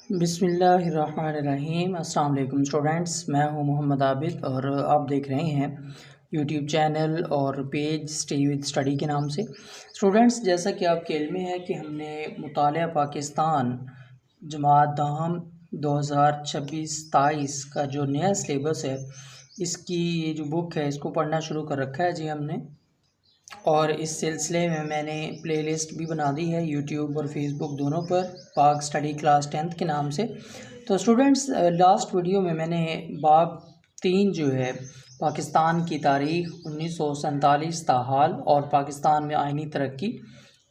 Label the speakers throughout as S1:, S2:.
S1: बिस्मिल्लाहिर्रहमानिर्रहीम। अस्सलाम वालेकुम स्टूडेंट्स, मैं हूं मोहम्मद आबिद और आप देख रहे हैं यूट्यूब चैनल और पेज स्टे विद स्टडी के नाम से। स्टूडेंट्स, जैसा कि आपके इल्म में है कि हमने मुतालिया पाकिस्तान जमात दाहम 2026-27 का जो नया सिलेबस है, इसकी ये जो बुक है इसको पढ़ना शुरू कर रखा है जी हमने। और इस सिलसिले में मैंने प्लेलिस्ट भी बना दी है यूट्यूब और फेसबुक दोनों पर, पाक स्टडी क्लास 10th के नाम से। तो स्टूडेंट्स, लास्ट वीडियो में मैंने बाब 3 जो है पाकिस्तान की तारीख़ 1947 ताहाल और पाकिस्तान में आइनी तरक्की,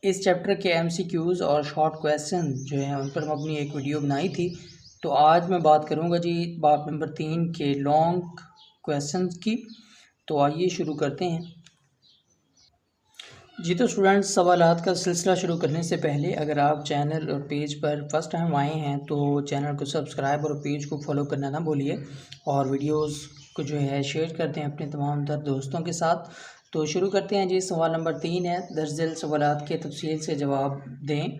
S1: इस चैप्टर के MCQs और शॉर्ट क्वेश्चन जो हैं उन पर मबनी एक वीडियो बनाई थी। तो आज मैं बात करूँगा जी बाब नंबर 3 के लॉन्ग क्वेश्चन की। तो आइए शुरू करते हैं जी। तो स्टूडेंट्स, सवालात का सिलसिला शुरू करने से पहले अगर आप चैनल और पेज पर फर्स्ट टाइम आए हैं तो चैनल को सब्सक्राइब और पेज को फॉलो करना ना भूलिए, और वीडियोस को जो है शेयर करते हैं अपने तमाम तर दोस्तों के साथ। तो शुरू करते हैं जी। सवाल नंबर 3 है, दर्जल सवालात के तफसील से जवाब दें।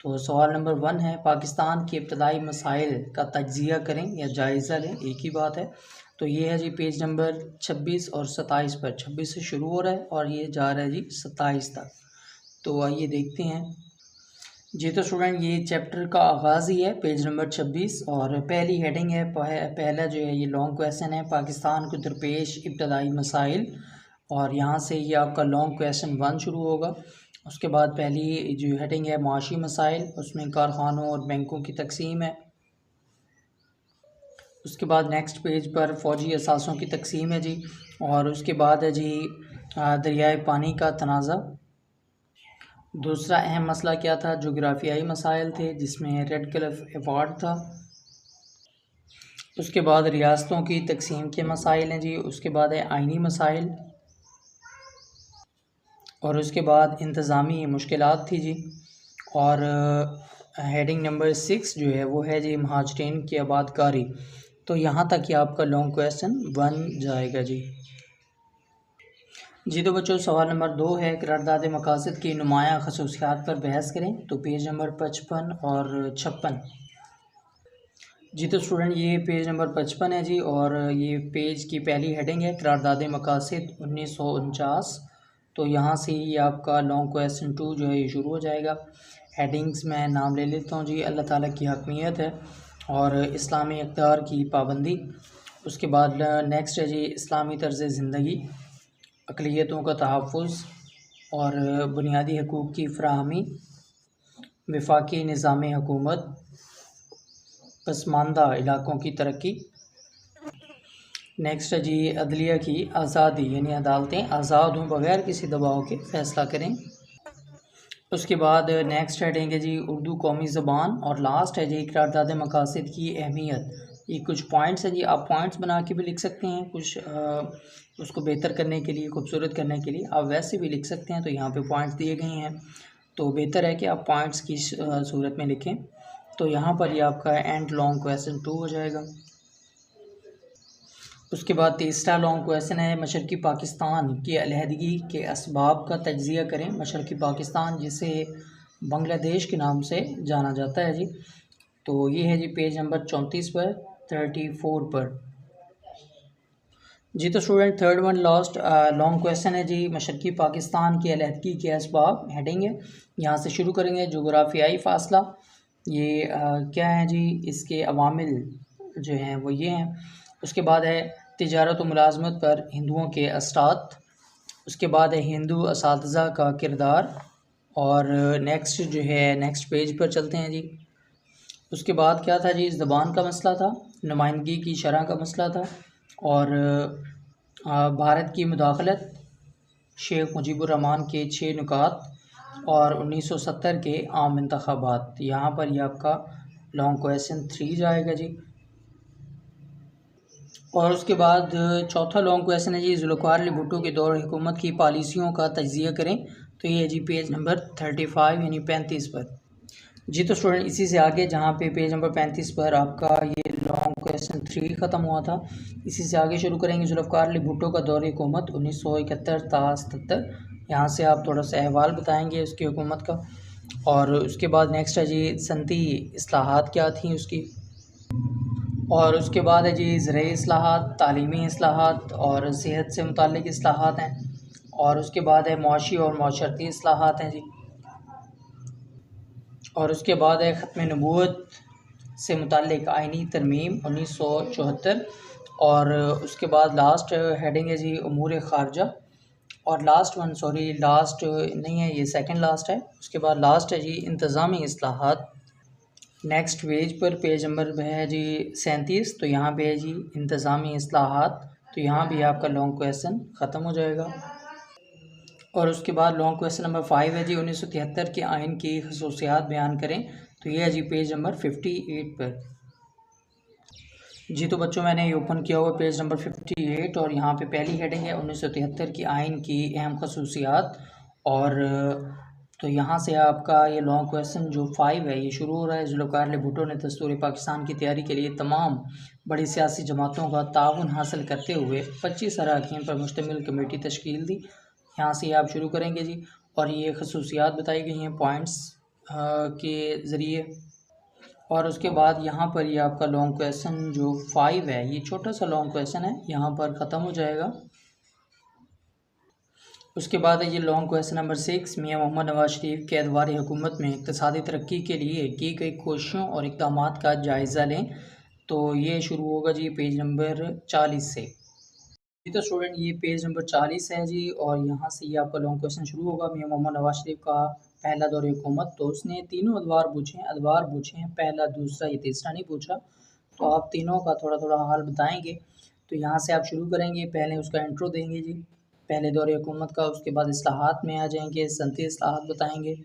S1: तो सवाल नंबर 1 है, पाकिस्तान के इब्तदाई मसाइल का तज्ज़िया करें या जायज़ा लें, एक ही बात है। तो ये है जी पेज नंबर 26 और 27 पर। 26 से शुरू हो रहा है और ये जा रहा है जी 27 तक। तो आइए देखते हैं जी। तो स्टूडेंट, ये चैप्टर का आगाज़ ही है पेज नंबर 26 और पहली हेडिंग है, पहला जो है ये लॉन्ग क्वेश्चन है, पाकिस्तान को दरपेश इब्तदाई मसाइल। और यहाँ से ये आपका लॉन्ग क्वेश्चन 1 शुरू होगा। उसके बाद पहली जो हेडिंग है माशी मसाइल, उसमें कारखानों और बैंकों की तकसीम है। उसके बाद नेक्स्ट पेज पर फ़ौजी असासों की तकसीम है जी। और उसके बाद है जी दरियाए पानी का तनाज़ा। दूसरा अहम मसला क्या था, जोग्राफियाई मसाइल थे जिसमें रेड क्लिफ अवार्ड था। उसके बाद रियासतों की तकसीम के मसाइल हैं जी। उसके बाद है आइनी मसाइल, और उसके बाद इंतज़ामी मुश्किलात थी जी। और हेडिंग नंबर 6 जो है वो है जी महाजरीन की आबादकारी। तो यहाँ तक ही आपका लॉन्ग क्वेश्चन 1 जाएगा जी। तो बच्चों, सवाल नंबर 2 है, करारदाद मकासद की नुमायाँ खसूसियात पर बहस करें। तो पेज नंबर 55 और 56 जी। तो स्टूडेंट, ये पेज नंबर 55 है जी, और ये पेज की पहली हेडिंग है करारदाद मकासद 1949। तो यहाँ से ही आपका लॉन्ग क्वेश्चन 2 जो है ये शुरू हो जाएगा। हेडिंग्स मैं नाम ले लेता हूँ जी। अल्लाह ताला की हकमियत है और इस्लामी इक़्तिदार की पाबंदी। उसके बाद नेक्स्ट है जी इस्लामी तर्ज़ ज़िंदगी, अक़लियतों का तहफ़्फ़ुज़ और बुनियादी हकूक़ की फ़राहमी, वफ़ाक़ी निज़ाम हुकूमत, पसमानदा इलाक़ों की तरक्की। नेक्स्ट है जी अदलिया की आज़ादी, यानी अदालतें आज़ाद हों बग़ैर किसी दबाव के फ़ैसला करें। उसके बाद नेक्स्ट हेडिंग है जी उर्दू कौमी ज़बान, और लास्ट है जी करारदाद मकासद की अहमियत। ये कुछ पॉइंट्स हैं जी, आप पॉइंट्स बना के भी लिख सकते हैं, कुछ उसको बेहतर करने के लिए, खूबसूरत करने के लिए आप वैसे भी लिख सकते हैं। तो यहाँ पे पॉइंट्स दिए गए हैं, तो बेहतर है कि आप पॉइंट्स की सूरत में लिखें। तो यहाँ पर ये आपका एंड लॉन्ग क्वेश्चन 2 हो जाएगा। उसके बाद तीसरा लॉन्ग क्वेश्चन है, मशरक़ी पाकिस्तान की अलहदगी के असबाब का तज्ज़िया करें। मशरक़ी पाकिस्तान जिसे बांग्लादेश के नाम से जाना जाता है जी। तो ये है जी पेज नंबर 34 पर 34 पर जी। तो student, third one last long question है जी, मशरक़ी पाकिस्तान की अलहदगी के असबाब, हेडिंग है। यहाँ से शुरू करेंगे। जोग्राफियाई फ़ासला, ये क्या है जी, इसके अवामिल जो हैं वो ये हैं। उसके बाद है तिजारत व मुलाज़मत पर हिंदुओं के असरात। उसके बाद है हिंदू असातिज़ा का किरदार। और नेक्स्ट जो है नेक्स्ट पेज पर चलते हैं जी। उसके बाद क्या था जी, ज़बान का मसला था, नुमाइंदगी की शरह का मसला था, और भारत की मुदाखलत, शेख मुजीबुर्रहमान के 6 नुकात, और 1970 के आम इंतखाबात। यहाँ पर यह आपका लॉन्ग क्वेश्चन 3 जाएगा जी। और उसके बाद चौथा लॉन्ग क्वेश्चन है जी, ज़ुल्फ़िकार अली भुट्टो के दौर हुकूमत की पॉलिसियों का तज्ज़िया करें। तो ये है जी पेज नंबर 35 यानी 35 पर जी। तो स्टूडेंट, इसी से आगे जहाँ पे पेज नंबर 35 पर आपका ये लॉन्ग क्वेश्चन 3 ख़त्म हुआ था, इसी से आगे शुरू करेंगे। ज़ुल्फ़िकार अली भुट्टो का दौर हुकूमत 1971 ता 77। यहाँ से आप थोड़ा सा अहवाल बताएँगे उसकी हुकूमत का। और उसके बाद नेक्स्ट है जी सनती इस्लाहात क्या थी उसकी। और उसके बाद है जी ज़रई इस्लाहात, तालीमी इस्लाहात और सेहत से मुताल्लिक़ इस्लाहात हैं। और उसके बाद है मुआशी और माशरती इस्लाहात हैं जी। और उसके बाद है ख़त्म नबूवत से मुताल्लिक़ आइनी तरमीम 1974। और उसके बाद लास्ट हेडिंग है जी उमूर ख़ारजा। और लास्ट नहीं है, ये सेकंड लास्ट है। उसके बाद लास्ट है जी इंतज़ामी इस्लाहात। नेक्स्ट पेज पर पेज नंबर है जी 37। तो यहाँ पे है जी इंतज़ामी इस्लाहात। तो यहाँ भी आपका लॉन्ग क्वेश्चन ख़त्म हो जाएगा। और उसके बाद लॉन्ग क्वेश्चन नंबर 5 है जी 1973 के आइन की खसूसियात बयान करें। तो ये है जी पेज नंबर 58 पर। जी तो बच्चों मैंने ये ओपन किया हुआ पेज नंबर 58 और यहाँ पे पहली हेडिंग है 1973 की आइन की अहम खसूसियात। और तो यहाँ से आपका ये लॉन्ग क्वेश्चन जो 5 है ये शुरू हो रहा है। जुल्फ़िकार भुट्टो ने दस्तूर पाकिस्तान की तैयारी के लिए तमाम बड़ी सियासी जमातों का ताउन हासिल करते हुए 25 अरकान पर मुश्तमिल कमेटी तश्कील दी। यहाँ से आप शुरू करेंगे जी। और ये खसूसियात बताई गई हैं पॉइंट्स के ज़रिए। और उसके बाद यहाँ पर ये आपका लॉन्ग क्वेश्चन जो 5 है ये छोटा सा लॉन्ग क्वेश्चन है, यहाँ पर ख़त्म हो जाएगा। उसके बाद है ये लॉन्ग क्वेश्चन नंबर 6, मियां मोहम्मद नवाज शरीफ के अदवार हुकूमत में इक़्तिसादी तरक्की के लिए की गई कोशिशों और इक़दामात का जायज़ा लें। तो ये शुरू होगा जी पेज नंबर 40 से। जी तो स्टूडेंट ये पेज नंबर 40 है जी। और यहाँ से ये आपका लॉन्ग क्वेश्चन शुरू होगा। मियां मोहम्मद नवाज शरीफ का पहला दौर हुकूमत। तो उसने तीनों अदवार पूछे हैं, पहला, दूसरा, ये तीसरा नहीं पूछा। तो आप तीनों का थोड़ा थोड़ा हाल बताएंगे। तो यहाँ से आप शुरू करेंगे, पहले उसका इंट्रो देंगे जी पहले दौर हुकूमत का। उसके बाद इस्लाहात में आ जाएंगे, सनती इस्लाहात बताएंगे।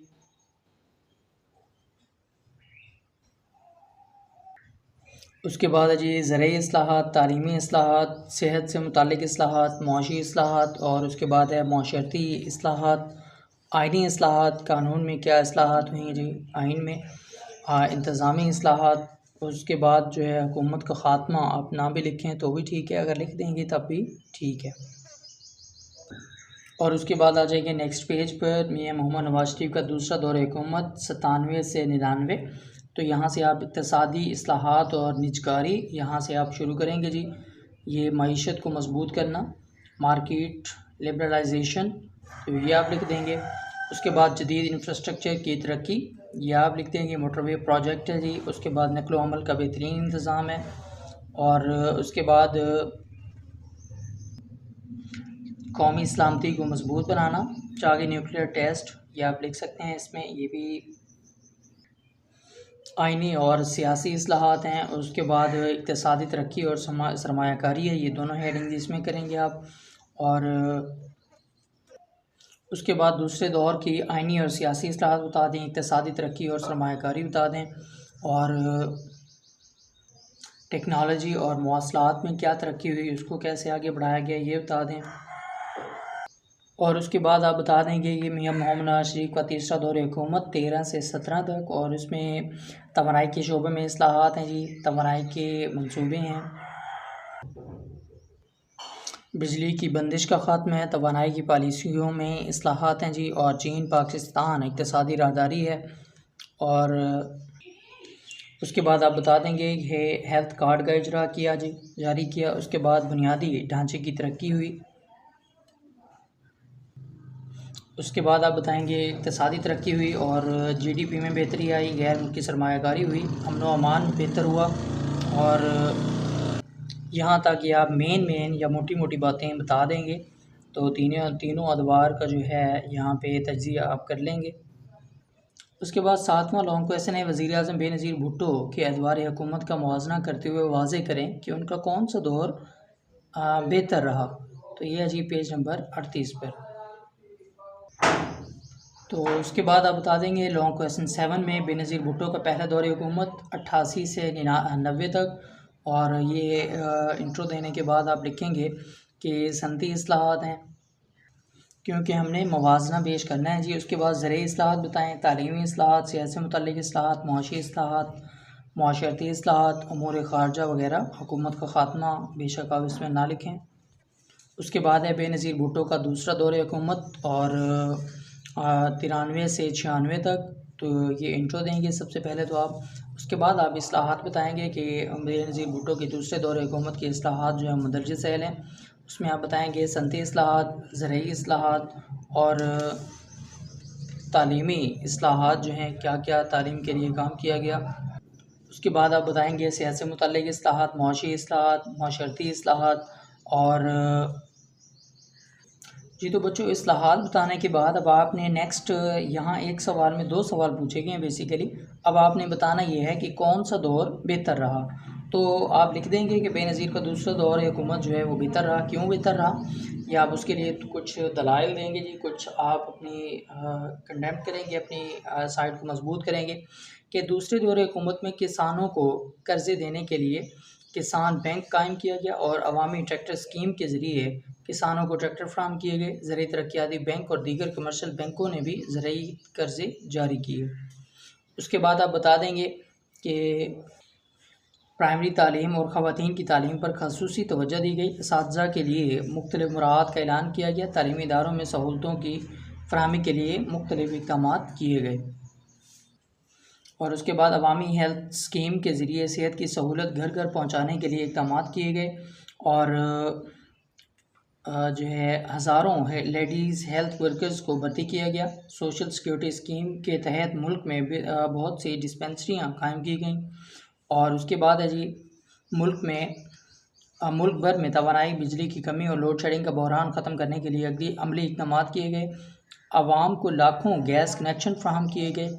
S1: उसके बाद है जी ज़रई इस्लाहात, तालीमी इस्लाहात, सेहत से मुताल्लिक़ इस्लाहात, मुआशी इस्लाहात। और उसके बाद है माशरती इस्लाहात, आइनी इस्लाहात, कानून में क्या इस्लाहात हुई जी आइन में, इंतज़ामी इस्लाहात। उसके बाद जो है हुकूमत का ख़ात्मा, आप ना भी लिखें तो भी ठीक है, अगर लिख देंगे तब भी ठीक है। और उसके बाद आ जाएंगे नेक्स्ट पेज पर मियां मोहम्मद नवाज शरीफ का दूसरा दौर हुकूमत 97 से 99। तो यहाँ से आप इक़्तिसादी इस्लाहात और निजकारी यहाँ से आप शुरू करेंगे जी। ये मईशत को मजबूत करना, मार्केट लिबरलाइजेशन, तो ये आप लिख देंगे। उसके बाद जदीद इंफ्रास्ट्रक्चर की तरक्की, ये आप लिख देंगे। मोटरवे प्रोजेक्ट है जी। उसके बाद नक़्ल व अमल का बेहतरीन इंतज़ाम है। और उसके बाद कौमी सलामती को मजबूत बनाना, चागी न्यूक्लियर टेस्ट, ये आप लिख सकते हैं इसमें। ये भी आइनी और सियासी इस्लाहात हैं। उसके बाद इक़्तिसादी तरक्की और सरमायाकारी है, ये दोनों हेडिंग इसमें करेंगे आप। और उसके बाद दूसरे दौर की आइनी और सियासी इस्लाहात बता दें, इक़्तिसादी तरक्की और सरमायाकारी बता दें। और टेक्नोलॉजी और मवासलात में क्या तरक्की हुई, उसको कैसे आगे बढ़ाया गया, ये बता दें। और उसके बाद आप बता देंगे कि मियां मोहम्मद नवाज शरीफ का तीसरा दौर हुकूमत 13 से 17 तक। और इसमें तवानाई के शोबे में इस्लाहात हैं जी, तवानाई के मंसूबे हैं, बिजली की बंदिश का ख़ात्मा है, तवानाई की पॉलिसियों में इस्लाहात हैं जी। और चीन पाकिस्तान इक़्तिसादी राहदारी है। और उसके बाद आप बता देंगे कि हेल्थ कार्ड का इजरा किया जी, जारी किया। उसके बाद बुनियादी ढांचे की तरक्की हुई। उसके बाद आप बताएंगे इक़्तिसादी तरक्की हुई और जीडीपी में बेहतरी आई, गैर मुल्की सरमायाकारी हुई, अमन व अमान बेहतर हुआ। और यहाँ तक कि आप मेन या मोटी मोटी बातें बता देंगे। तो तीनों अदवार का जो है यहाँ पे तज्ज़िया आप कर लेंगे। उसके बाद 7वां लॉन्ग क्वेश्चन है, वज़ीर आज़म बेनज़ीर भुट्टो के अदवार हुकूमत का मुवाज़ना करते हुए वाज़े करें कि उनका कौन सा दौर बेहतर रहा। तो ये है जी पेज नंबर 38 पर। तो उसके बाद आप बता देंगे लॉन्ग क्वेश्चन 7 में बेनज़ीर भुट्टो का पहला दौर हुकूमत 88 से 90 तक। और ये इंट्रो देने के बाद आप लिखेंगे कि सनती इस्लाहात हैं, क्योंकि हमने मवाजना पेश करना है जी। उसके बाद ज़रई इस्लाहात बताएं, तालीमी इस्लाहात, सियासत से मुतल्लिक़ इस्लाहात, मुआशी इस्लाहात, माशरती इस्लाहात, उमूर ख़ारजा वगैरह, हुकूमत का ख़ात्मा बेशक आप इसमें ना लिखें। उसके बाद है बेनज़ीर भुट्टो का दूसरा दौर हुकूमत और 93 से 96 तक। तो ये इंट्रो देंगे सबसे पहले तो आप। उसके बाद आप इस्लाहात बताएंगे कि बेनज़ीर भुट्टो के दूसरे दौर हुकूमत के इस्लाहात जो है मंदरजे सैल हैं। उसमें आप बताएंगे सनती इस्लाहात, ज़रई इस्लाहात और तालीमी इस्लाहात जो हैं, क्या क्या तालीम के लिए काम किया गया। उसके बाद आप बताएंगे सियासत से मुतल्लिक़ इस्लाहात, मुआशी इस्लाहात, माशरती इस्लाहात और जी। तो बच्चों इस्लाहात बताने के बाद अब आपने नेक्स्ट यहाँ एक सवाल में 2 सवाल पूछे गए हैं बेसिकली। अब आपने बताना ये है कि कौन सा दौर बेहतर रहा। तो आप लिख देंगे कि बेनज़ीर का दूसरा दौर हुकूमत जो है वो बेहतर रहा। क्यों बेहतर रहा, या आप उसके लिए कुछ दलाइल देंगे जी, कुछ आप अपनी कंडेम करेंगे, अपनी साइड को मजबूत करेंगे कि दूसरे दौर हुकूमत में किसानों को कर्ज़े देने के लिए किसान बैंक कायम किया गया और अवामी ट्रैक्टर स्कीम के ज़रिए किसानों को ट्रैक्टर फराहम किए गए। ज़राई तरक्याती बैंक और दीगर कमर्शियल बैंकों ने भी ज़राई कर्ज़े जारी किए। उसके बाद आप बता देंगे कि प्राइमरी तालीम और ख़वातीन की तालीम पर ख़ुसूसी तवज्जो दी गई। असातिज़ा के लिए मुख्तलिफ़ मुराद का ऐलान किया गया। तालीमी इदारों में सहूलतों की फराहमी के लिए मुख्तलिफ़ इक़दामात किए गए। और उसके बाद अवामी हेल्थ स्कीम के ज़रिए सेहत की सहूलत घर घर पहुँचाने के लिए इक़दामात किए गए। और जो है हज़ारों लेडीज़ हेल्थ वर्कर्स को भर्ती किया गया। सोशल सिक्योरिटी स्कीम के तहत मुल्क में बहुत सी डिस्पेंसरियाँ कायम की गईं। और उसके बाद है जी मुल्क भर में तवानाई, बिजली की कमी और लोड शेडिंग का बहरान ख़त्म करने के लिए अमली इक़दामात किए गए। आवाम को लाखों गैस कनेक्शन फ्राहम किए गए।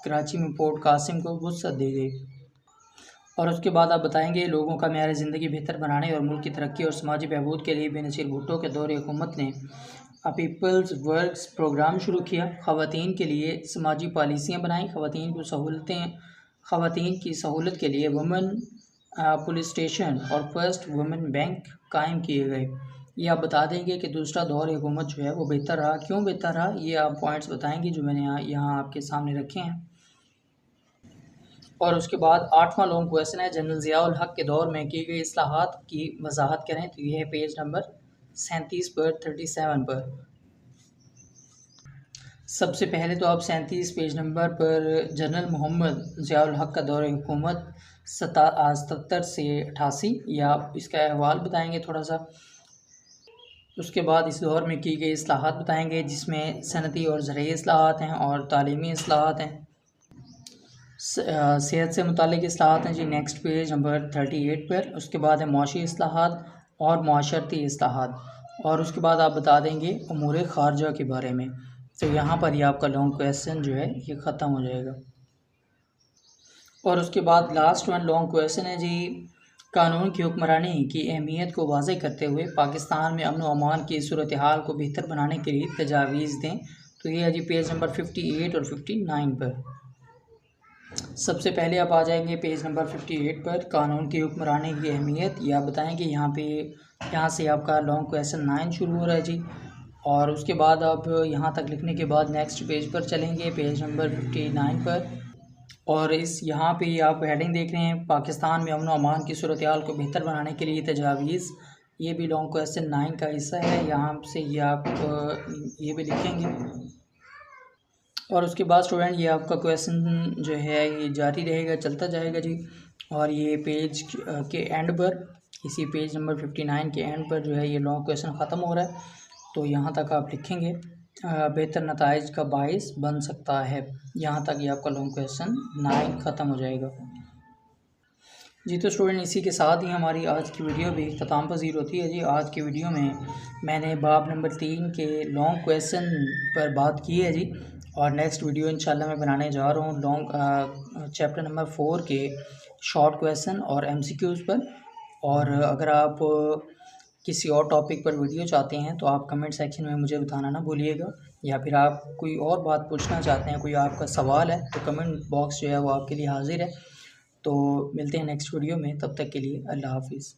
S1: कराची में पोर्ट कासिम को वुसअत दी गई। और उसके बाद आप बताएंगे लोगों का मेयार ज़िंदगी बेहतर बनाने और मुल्क की तरक्की और समाजी बहबूद के लिए बेनज़ीर भुट्टो के दौर हुकूमत ने पीपल्स वर्क्स प्रोग्राम शुरू किया। ख़वातीन के लिए समाजी पॉलिसियाँ बनाई। ख़वातीन की सहूलत के लिए वुमेन पुलिस स्टेशन और फर्स्ट वुमेन बैंक कायम किए गए। ये आप बता देंगे कि दूसरा दौर हुकूमत जो है वो बेहतर रहा। क्यों बेहतर रहा, ये आप पॉइंट्स बताएंगे जो मैंने यहाँ आपके सामने रखे हैं। और उसके बाद 8वां लॉन्ग क्वेश्चन है, जनरल ज़ियाउल हक़ के दौर में की गई इस्लाहात की वजाहत करें। तो ये है पेज नंबर 37 पर 37 पर। सबसे पहले तो आप 37 पेज नंबर पर जनरल मोहम्मद ज़ियाउल हक़ का दौर हुकूमत 77 से 88 या इसका अहवाल बताएंगे थोड़ा सा। उसके बाद इस दौर में की गई इस्लाहात बताएंगे जिसमें सनती और ज़रई इस्लाहात हैं और तालीमी इस्लाहात हैं। सेहत से मुतालिक इस्लाहात हैं जी, नेक्स्ट पेज नंबर 38 पर। उसके बाद है मुआशी इस्लाहात और माशरती इस्लाहात। और उसके बाद आप बता देंगे उमूर ख़ारजा के बारे में। तो यहाँ पर ही आपका लॉन्ग क्वेश्चन जो है ये ख़त्म हो जाएगा। और उसके बाद लास्ट वन लॉन्ग क्वेश्चन है जी, कानून की हुक्मरानी की अहमियत को वाज़े करते हुए पाकिस्तान में अमन व अमान की सूरत हाल को बेहतर बनाने के लिए तजावीज़ दें। तो ये है जी पेज नंबर 58 और 59 पर। सबसे पहले आप आ जाएंगे पेज नंबर 58 पर, कानून की हुक्मरानी की अहमियत। या आप बताएंगे यहाँ से आपका लॉन्ग क्वेश्चन 9 शुरू हो रहा है जी। और उसके बाद आप यहाँ तक लिखने के बाद नेक्स्ट पेज पर चलेंगे, पेज नंबर 59 पर। और यहाँ पे आप हेडिंग देख रहे हैं, पाकिस्तान में अमन व अमान की सूरत हाल को बेहतर बनाने के लिए तजावीज़। ये भी लॉन्ग क्वेश्चन 9 का हिस्सा है। यहाँ से ये आप ये भी लिखेंगे। और उसके बाद स्टूडेंट ये आपका क्वेश्चन जो है ये जारी रहेगा, चलता जाएगा जी। और ये पेज के एंड पर, इसी पेज नंबर 59 के एंड पर जो है ये लॉन्ग क्वेश्चन ख़त्म हो रहा है। तो यहाँ तक आप लिखेंगे बेहतर नताइज का बाइस बन सकता है। यहाँ तक ये आपका लॉन्ग क्वेश्चन 9 ख़त्म हो जाएगा जी। तो स्टूडेंट इसी के साथ ही हमारी आज की वीडियो भी ख़त्म पज़ीर होती है जी। आज की वीडियो में मैंने बाब नंबर 3 के लॉन्ग क्वेश्चन पर बात की है जी। और नेक्स्ट वीडियो इंशाल्लाह मैं बनाने जा रहा हूँ लॉन्ग चैप्टर नंबर 4 के शॉर्ट क्वेश्चन और MCQs पर। और अगर आप किसी और टॉपिक पर वीडियो चाहते हैं तो आप कमेंट सेक्शन में मुझे बताना ना भूलिएगा। या फिर आप कोई और बात पूछना चाहते हैं, कोई आपका सवाल है, तो कमेंट बॉक्स जो है वो आपके लिए हाजिर है। तो मिलते हैं नेक्स्ट वीडियो में, तब तक के लिए अल्लाह हाफिज़।